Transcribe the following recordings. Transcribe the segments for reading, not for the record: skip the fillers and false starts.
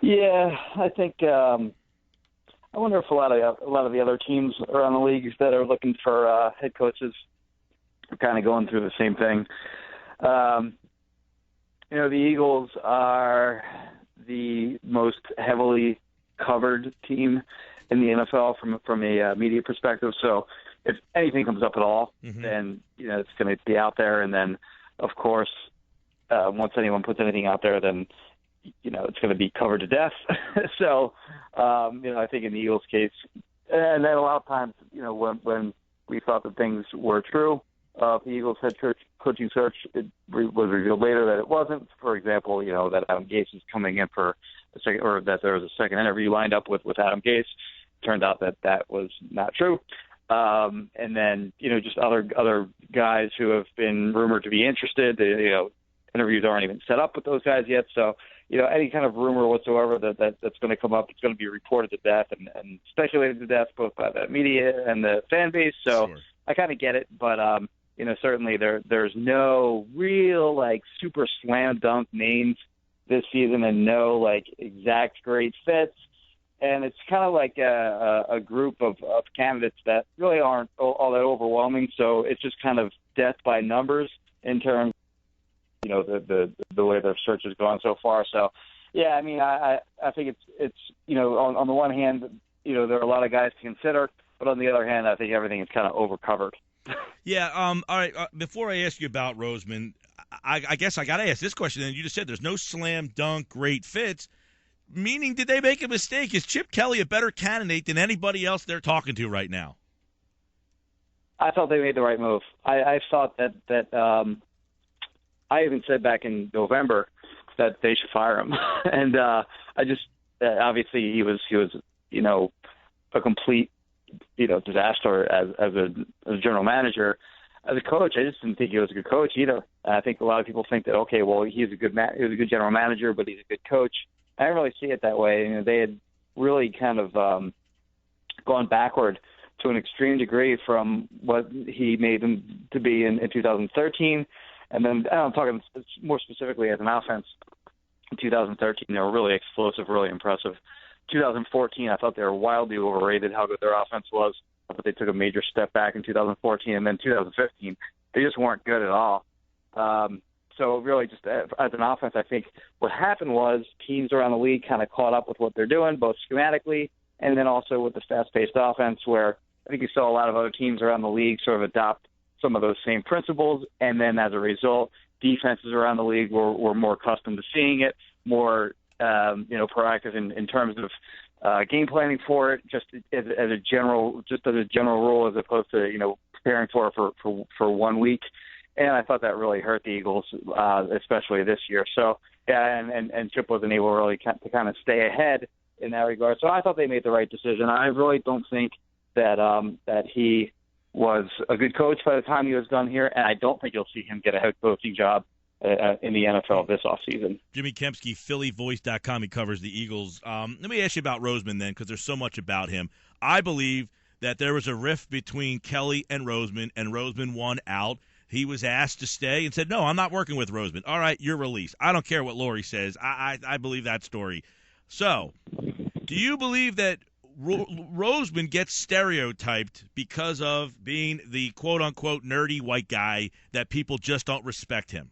Yeah, I think I wonder if a lot of the other teams around the leagues that are looking for head coaches are kind of going through the same thing. The Eagles are the most heavily covered team in the NFL from a media perspective. So if anything comes up at all, then it's going to be out there. And then, of course, once anyone puts anything out there, then it's going to be covered to death. So I think in the Eagles' case, and then a lot of times, when we thought that things were true, the Eagles' head coaching search, it was revealed later that it wasn't. For example, that Adam Gase is coming in for a second, or that there was a second interview lined up with Adam Gase. Turned out that was not true. And then, just other guys who have been rumored to be interested. Interviews aren't even set up with those guys yet. So, any kind of rumor whatsoever that's going to come up, it's going to be reported to death and speculated to death, both by the media and the fan base. So sure. I kind of get it, but certainly there's no real super slam dunk names this season, and no exact great fits. And it's kind of like a group of candidates that really aren't all that overwhelming. So it's just kind of death by numbers in terms of, the way their search has gone so far. So, yeah, I mean, I think it's on the one hand, there are a lot of guys to consider, but on the other hand, I think everything is kind of overcovered. Yeah. All right. Before I ask you about Roseman, I guess I got to ask this question. And you just said there's no slam dunk great fits. Meaning, did they make a mistake? Is Chip Kelly a better candidate than anybody else they're talking to right now? I thought they made the right move. I thought that I even said back in November that they should fire him, and I just obviously he was a complete disaster as a general manager. As a coach, I just didn't think he was a good coach either. I think a lot of people think that he was a good general manager, but he's a good coach. I don't really see it that way. They had really kind of gone backward to an extreme degree from what he made them to be in 2013. And then I'm talking more specifically as an offense. In 2013, they were really explosive, really impressive. 2014, I thought they were wildly overrated how good their offense was. I thought they took a major step back in 2014. And then 2015, they just weren't good at all. So really just as an offense, I think what happened was teams around the league kind of caught up with what they're doing, both schematically and then also with the fast-paced offense, where I think you saw a lot of other teams around the league sort of adopt some of those same principles. And then as a result, defenses around the league were more accustomed to seeing it, more proactive in terms of game planning for it, just as a general rule, as opposed to preparing for it for 1 week. And I thought that really hurt the Eagles, especially this year. So, yeah, and Chip wasn't able really to kind of stay ahead in that regard. So I thought they made the right decision. I really don't think that he was a good coach by the time he was done here, and I don't think you'll see him get a head coaching job in the NFL this offseason. Jimmy Kempski, PhillyVoice.com. He covers the Eagles. Let me ask you about Roseman then, because there's so much about him. I believe that there was a rift between Kelly and Roseman won out. He was asked to stay and said, no, I'm not working with Roseman. All right, you're released. I don't care what Lori says. I believe that story. So, do you believe that Roseman gets stereotyped because of being the quote-unquote nerdy white guy that people just don't respect him?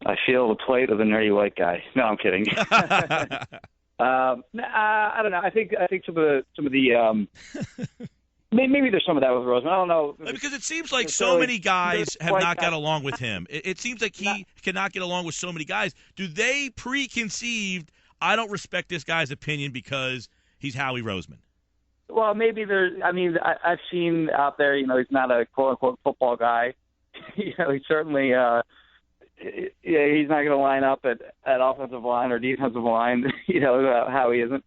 I feel the plate of the nerdy white guy. No, I'm kidding. I don't know. I think some of the maybe there's some of that with Roseman. I don't know. Because it seems like so many guys have not got along with him. It seems like he cannot get along with so many guys. Do they preconceived, I don't respect this guy's opinion because he's Howie Roseman? Well, maybe there's – I mean, I've seen out there, he's not a quote-unquote football guy. He certainly he's not going to line up at offensive line or defensive line, how he isn't.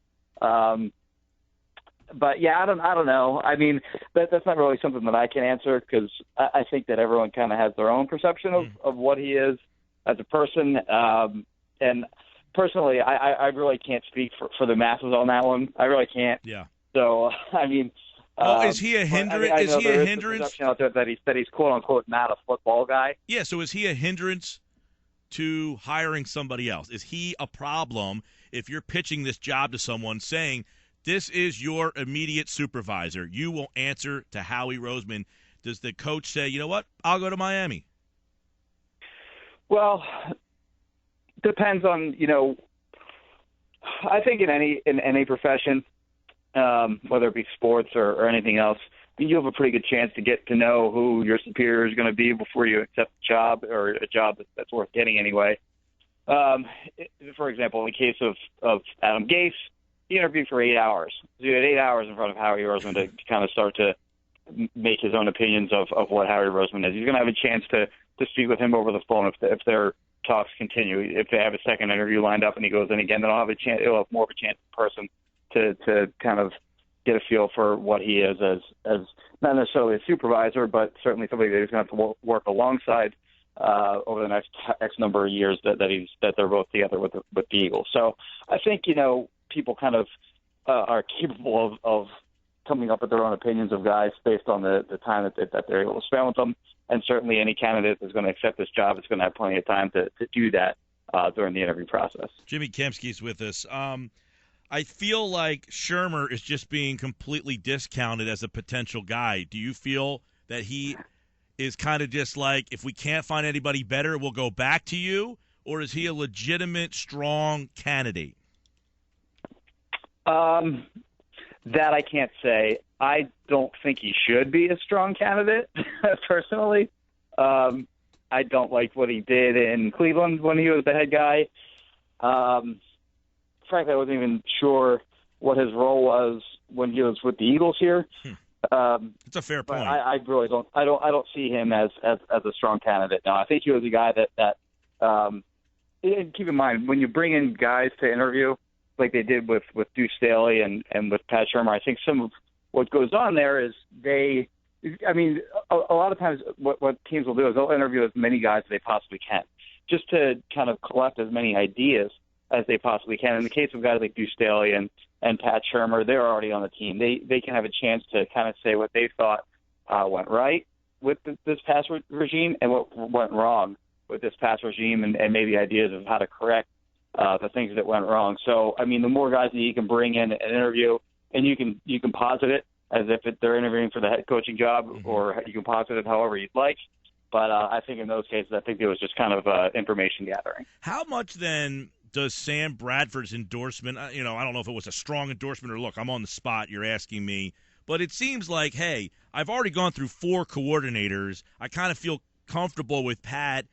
But yeah, I don't know. I mean, that's not really something that I can answer, because I think that everyone kind of has their own perception of what he is as a person. And personally, I really can't speak for the masses on that one. I really can't. Yeah. So I mean, well, is he a hindrance? Is he a hindrance? Perception out there that he's quote unquote not a football guy. Yeah. So is he a hindrance to hiring somebody else? Is he a problem if you're pitching this job to someone saying, this is your immediate supervisor, you will answer to Howie Roseman? Does the coach say, you know what, I'll go to Miami? Well, depends on, I think in any profession, whether it be sports or anything else, you have a pretty good chance to get to know who your superior is going to be before you accept a job, or a job that's worth getting anyway. For example, in the case of Adam Gase, he interviewed for 8 hours. So he had 8 hours in front of Howie Roseman to kind of start to make his own opinions of what Howie Roseman is. He's going to have a chance to speak with him over the phone if their talks continue. If they have a second interview lined up and he goes in again, then he'll have more of a chance in person to kind of get a feel for what he is as not necessarily a supervisor, but certainly somebody that he's going to have to work alongside over the next X number of years that they're both together with the Eagles. So I think people kind of are capable of coming up with their own opinions of guys based on the time that they're able to spend with them. And certainly any candidate that's going to accept this job is going to have plenty of time to do that during the interview process. Jimmy Kempski's with us. I feel like Shurmur is just being completely discounted as a potential guy. Do you feel that he is kind of just like, if we can't find anybody better, we'll go back to you? Or is he a legitimate, strong candidate? That I can't say. I don't think he should be a strong candidate, personally. I don't like what he did in Cleveland when he was the head guy. Frankly, I wasn't even sure what his role was when he was with the Eagles here. It's a fair point. I really don't. I don't see him as a strong candidate. No, I think he was a guy that. And keep in mind, when you bring in guys to interview, like they did with Deuce Staley and with Pat Shurmur, I think some of what goes on there is a lot of times what teams will do is they'll interview as many guys as they possibly can, just to kind of collect as many ideas as they possibly can. In the case of guys like Deuce Staley and Pat Shurmur, they're already on the team. They can have a chance to kind of say what they thought went right with this past regime and what went wrong with this past regime, and maybe ideas of how to correct the things that went wrong. So, the more guys that you can bring in an interview, and you can posit it as if they're interviewing for the head coaching job, or you can posit it however you'd like. But I think in those cases, I think it was just kind of information gathering. How much then does Sam Bradford's endorsement, I don't know if it was a strong endorsement or, look, I'm on the spot, you're asking me, but it seems like, hey, I've already gone through 4 coordinators. I kind of feel comfortable with Pat.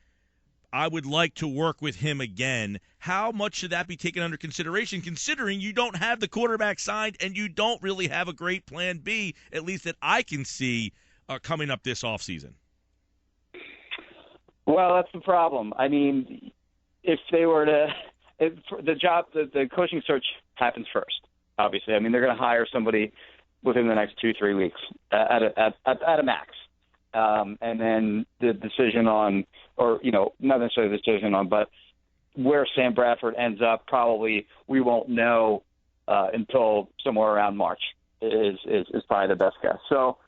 I would like to work with him again. How much should that be taken under consideration, considering you don't have the quarterback signed and you don't really have a great plan B, at least that I can see coming up this offseason? Well, that's the problem. If they were to the coaching search happens first, obviously. They're going to hire somebody within the next 2-3 weeks at a max. And then the decision on, or, not necessarily the decision on, but where Sam Bradford ends up, probably we won't know until somewhere around March is probably the best guess. So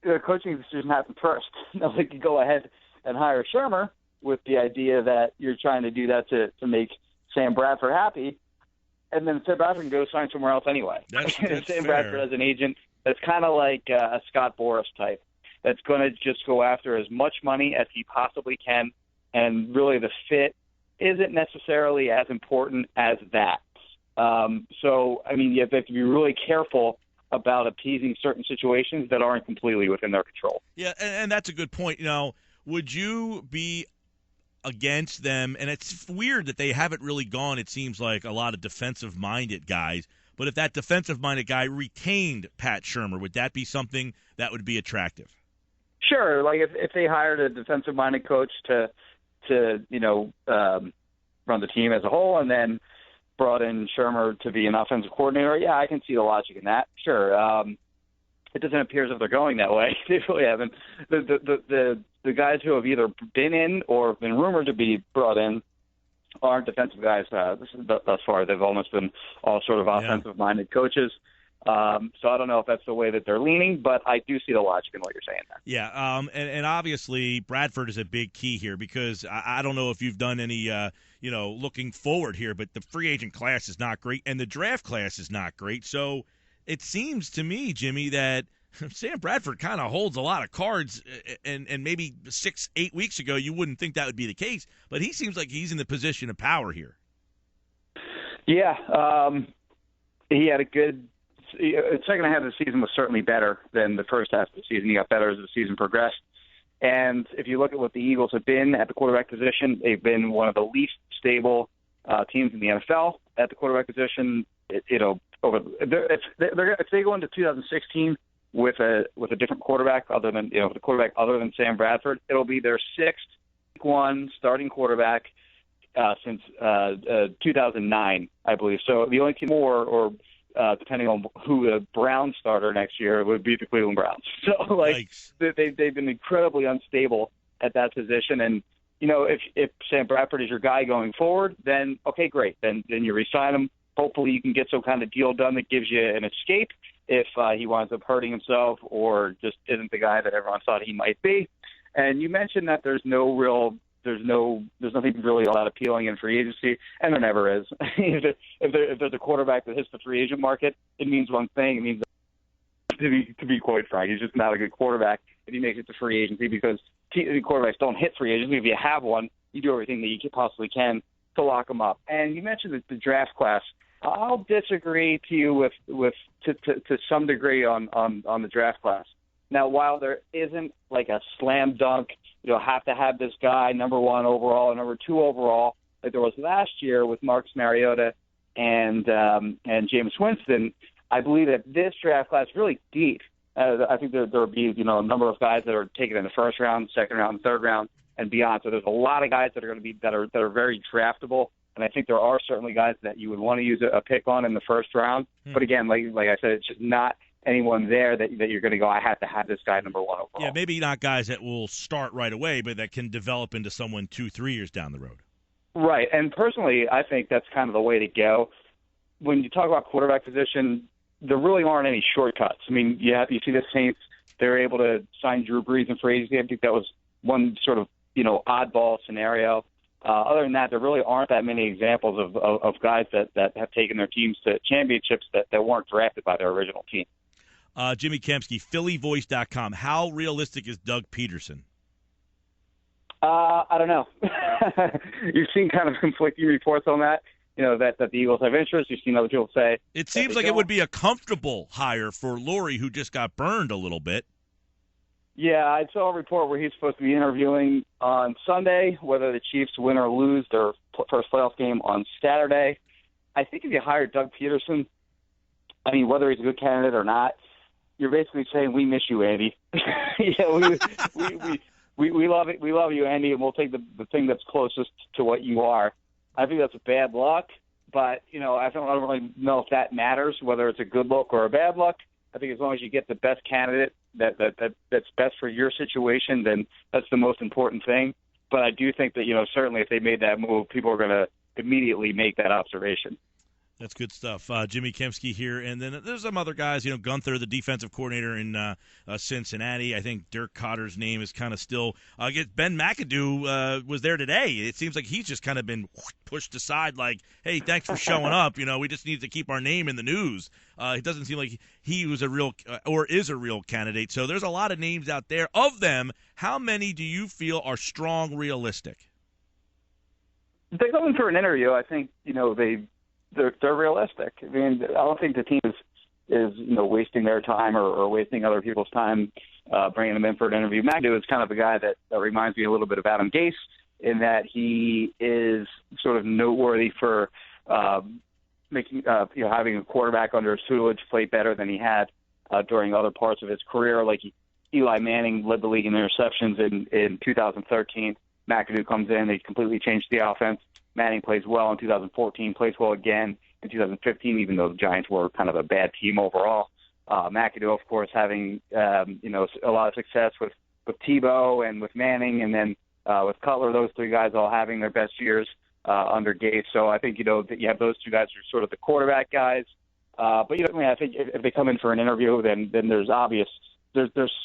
the coaching decision happens first. They could go ahead and hire Shurmur with the idea that you're trying to do that to make Sam Bradford happy, and then Sam Bradford can go sign somewhere else anyway. That's Sam fair. Bradford as an agent, that's kind of like a Scott Boras type. That's going to just go after as much money as he possibly can, and really the fit isn't necessarily as important as that. You have to be really careful about appeasing certain situations that aren't completely within their control. Yeah, and that's a good point. Would you be against them? And it's weird that they haven't really gone, it seems like, a lot of defensive-minded guys. But if that defensive-minded guy retained Pat Shurmur, would that be something that would be attractive? Sure. Like if they hired a defensive-minded coach to run the team as a whole, and then brought in Shurmur to be an offensive coordinator, yeah, I can see the logic in that. Sure. It doesn't appear as if they're going that way. They really haven't. The guys who have either been in or been rumored to be brought in aren't defensive guys thus far. They've almost been all sort of offensive-minded coaches. So I don't know if that's the way that they're leaning, but I do see the logic in what you're saying there. Yeah, and obviously Bradford is a big key here because I don't know if you've done any, looking forward here, but the free agent class is not great, and the draft class is not great. So it seems to me, Jimmy, that Sam Bradford kind of holds a lot of cards, and maybe 6-8 weeks ago you wouldn't think that would be the case, but he seems like he's in the position of power here. Yeah, he had a good second half of the season was certainly better than the first half of the season. He got better as the season progressed. And if you look at what the Eagles have been at the quarterback position, they've been one of the least stable teams in the NFL at the quarterback position. If they go into 2016 with a different quarterback other than the quarterback other than Sam Bradford, it'll be their sixth one starting quarterback since 2009, I believe. So the only team more or depending on who the Browns starter next year would be the Cleveland Browns. So, they've been incredibly unstable at that position. And, if Sam Bradford is your guy going forward, then, okay, great. Then you re-sign him. Hopefully you can get some kind of deal done that gives you an escape if he winds up hurting himself or just isn't the guy that everyone thought he might be. And you mentioned that there's nothing really all that appealing in free agency, and there never is. if there's a quarterback that hits the free agent market, it means one thing. It means, to be quite frank, he's just not a good quarterback if he makes it to free agency because quarterbacks don't hit free agency. If you have one, you do everything that you possibly can to lock them up. And you mentioned the draft class. I'll disagree to you to some degree on the draft class. Now, while there isn't like a slam dunk, have to have this guy number 1 overall and number 2 overall, like there was last year with Marcus Mariota and Jameis Winston, I believe that this draft class is really deep. I think there will be a number of guys that are taken in the first round, second round, third round, and beyond. So there's a lot of guys that are going to be that are very draftable. And I think there are certainly guys that you would want to use a pick on in the first round. But again, like I said, it's just not anyone there that you're going to go, I have to have this guy number 1 overall. Yeah, maybe not guys that will start right away, but that can develop into someone 2-3 years down the road. Right, and personally, I think that's kind of the way to go. When you talk about quarterback position, there really aren't any shortcuts. I mean, you see the Saints, they're able to sign Drew Brees in free agency. I think that was one sort of, oddball scenario. Other than that, there really aren't that many examples of guys that have taken their teams to championships that weren't drafted by their original team. Jimmy Kempski, PhillyVoice.com. How realistic is Doug Peterson? I don't know. You've seen kind of conflicting reports on that. That the Eagles have interest. You've seen other people say it seems like it would be a comfortable hire for Lurie, who just got burned a little bit. Yeah, I saw a report where he's supposed to be interviewing on Sunday, whether the Chiefs win or lose their first playoff game on Saturday. I think if you hire Doug Peterson, I mean, whether he's a good candidate or not, you're basically saying, we miss you, Andy. We love it. We love you, Andy, and we'll take the thing that's closest to what you are. I think that's a bad look, but, I don't really know if that matters, whether it's a good look or a bad look. I think as long as you get the best candidate that's best for your situation, then that's the most important thing. But I do think that, certainly if they made that move, people are going to immediately make that observation. That's good stuff. Jimmy Kempski here. And then there's some other guys, Gunther, the defensive coordinator in Cincinnati. I think Dirk Cotter's name is kind of still Ben McAdoo was there today. It seems like he's just kind of been pushed aside like, hey, thanks for showing up. We just need to keep our name in the news. It doesn't seem like he was a real or is a real candidate. So there's a lot of names out there. Of them, how many do you feel are strong, realistic? They go in for an interview. I think, they're realistic. I mean, I don't think the team is wasting their time or wasting other people's time bringing them in for an interview. McAdoo is kind of a guy that reminds me a little bit of Adam Gase in that he is sort of noteworthy for having a quarterback under his tutelage play better than he had during other parts of his career. Like Eli Manning led the league in interceptions in 2013. McAdoo comes in, they completely changed the offense. Manning plays well in 2014, plays well again in 2015, even though the Giants were kind of a bad team overall. McAdoo, of course, having a lot of success with Tebow and with Manning, and then with Cutler, those three guys all having their best years under Gase. So I think that you have those two guys who are sort of the quarterback guys. But I mean, I think if they come in for an interview, then there's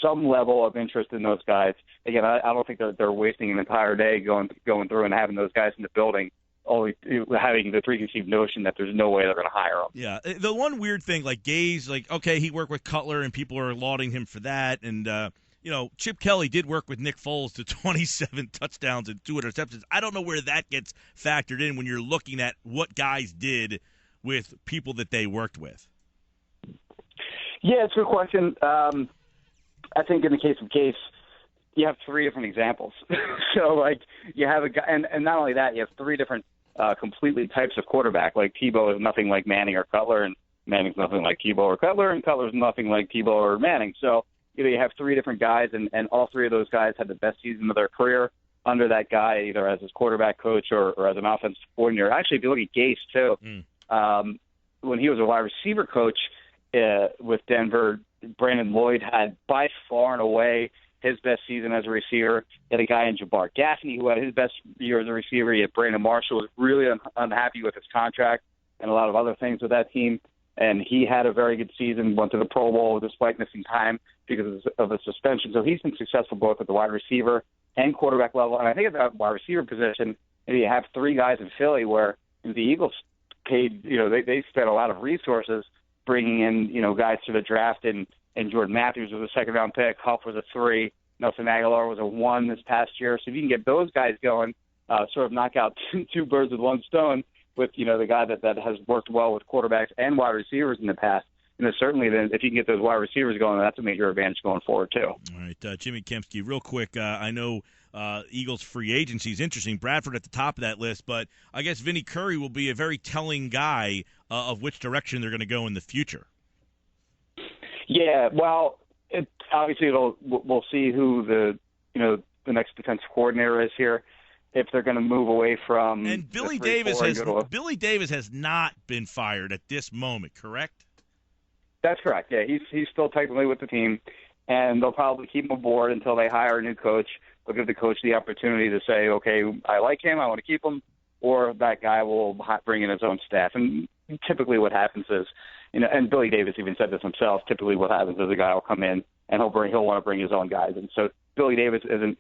some level of interest in those guys. Again, I don't think they're wasting an entire day going through and having those guys in the building, only having the preconceived notion that there's no way they're going to hire them. Yeah, the one weird thing, like Gaze, like, okay, he worked with Cutler, and people are lauding him for that, and Chip Kelly did work with Nick Foles to 27 touchdowns and 2 interceptions. I don't know where that gets factored in when you're looking at what guys did with people that they worked with. Yeah, it's a good question. I think in the case of Gaze, you have 3 different examples. So, like, you have a guy, and not only that, you have 3 different completely types of quarterback. Like, Tebow is nothing like Manning or Cutler, and Manning's nothing like Tebow or Cutler, and Cutler's nothing like Tebow or Manning. So, you have 3 different guys, and all 3 of those guys had the best season of their career under that guy, either as his quarterback coach or as an offensive coordinator. Actually, if you look at Gase, too, when he was a wide receiver coach with Denver, Brandon Lloyd had by far and away his best season as a receiver. He had a guy in Jabbar Gaffney who had his best year as a receiver. He had Brandon Marshall, was really unhappy with his contract and a lot of other things with that team. And he had a very good season, went to the Pro Bowl despite missing time because of a suspension. So he's been successful both at the wide receiver and quarterback level. And I think at the wide receiver position, you have 3 guys in Philly where the Eagles paid, they spent a lot of resources bringing in, guys to the draft. And Jordan Matthews was a 2nd-round pick. Huff was a 3. Nelson Aguilar was a 1 this past year. So if you can get those guys going, sort of knock out two birds with one stone, with the guy that has worked well with quarterbacks and wide receivers in the past. And certainly then if you can get those wide receivers going, that's a major advantage going forward too. All right, Jimmy Kempski, real quick, I know Eagles free agency is interesting. Bradford at the top of that list, but I guess Vinny Curry will be a very telling guy of which direction they're going to go in the future. Yeah, well, obviously we'll see who the next defensive coordinator is here. If they're going to move away from Billy Davis has not been fired at this moment, correct? That's correct. Yeah, he's still technically with the team, and they'll probably keep him aboard until they hire a new coach. They'll give the coach the opportunity to say, okay, I like him, I want to keep him, or that guy will bring in his own staff. And typically what happens is, and Billy Davis even said this himself, typically what happens is a guy will come in and he'll want to bring his own guys. And so Billy Davis isn't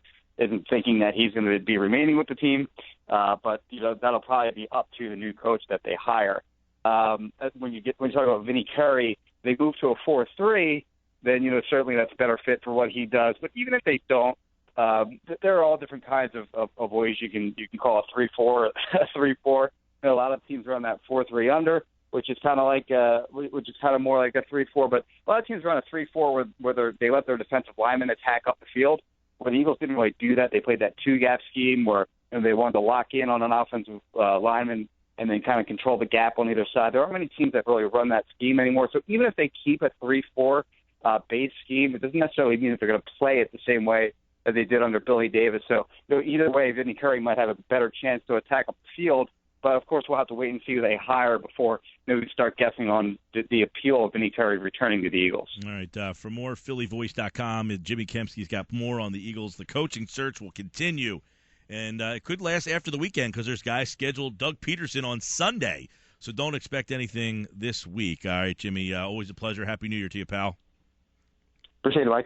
thinking that he's going to be remaining with the team, but that'll probably be up to the new coach that they hire. When you talk about Vinny Curry, they move to a 4-3, then certainly that's a better fit for what he does. But even if they don't, there are all different kinds of ways you can call a 3-4 a 3-4. A lot of teams run that 4-3 under, which is kind of more like a 3-4. But a lot of teams run a 3-4 where they let their defensive linemen attack up the field. Where the Eagles didn't really do that. They played that 2-gap scheme where they wanted to lock in on an offensive lineman and then kind of control the gap on either side. There aren't many teams that really run that scheme anymore. So even if they keep a 3-4 base scheme, it doesn't necessarily mean that they're going to play it the same way that they did under Billy Davis. So either way, Vinny Curry might have a better chance to attack up the field. But, of course, we'll have to wait and see who they hire before we start guessing on the appeal of Vinny Curry returning to the Eagles. All right. For more, PhillyVoice.com. Jimmy Kempski's got more on the Eagles. The coaching search will continue. And it could last after the weekend because there's guys scheduled. Doug Peterson on Sunday. So don't expect anything this week. All right, Jimmy, always a pleasure. Happy New Year to you, pal. Appreciate it, Mike.